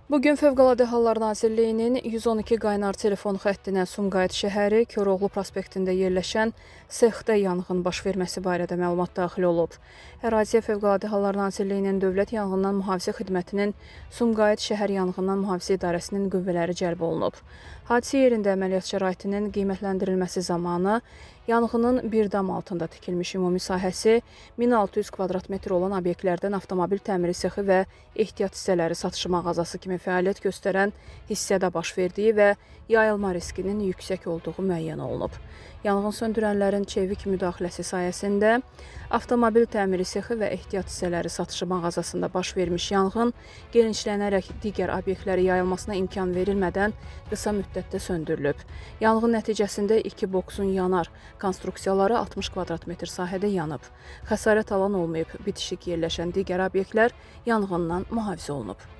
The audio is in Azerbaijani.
Bugün Fövqəladə Hallar Nazirliyinin 112 qaynar telefon xəttinə Sumqayıt şəhəri Koroğlu prospektində yerləşən sexdə yanğın baş verməsi barədə məlumat daxil olub. Əraziyə Fövqəladə Hallar Nazirliyinin Dövlət Yanğından Mühafizə Xidmətinin Sumqayıt şəhər yanğından mühafizə idarəsinin qüvvələri cəlb olunub. Hadisə yerində əməliyyat şəraitinin qiymətləndirilməsi zamanı yanğının bir dam altında tikilmiş ümumi sahəsi 1600 kvadrat metr olan obyektlərdən avtomobil təmiri sexi və ehtiyat hissələri satışı mağazası kimi fəaliyyət göstərən hissədə baş verdiyi və yayılma riskinin yüksək olduğu müəyyən olunub. Yanğın söndürənlərin çevik müdaxiləsi sayəsində avtomobil təmiri sexi və ehtiyat hissələri satışı mağazasında baş vermiş yanğın genişlənərək digər obyektlərə yayılmasına imkan verilmədən qısa müddətdə söndürülüb. Yanğın nəticəsində 2 boksun yanar konstruksiyaları 60 kvadrat metr sahədə yanıb. Xəsarət alan olmayıb, bitişik yerləşən digər obyektlər yanğından mühafizə olunub.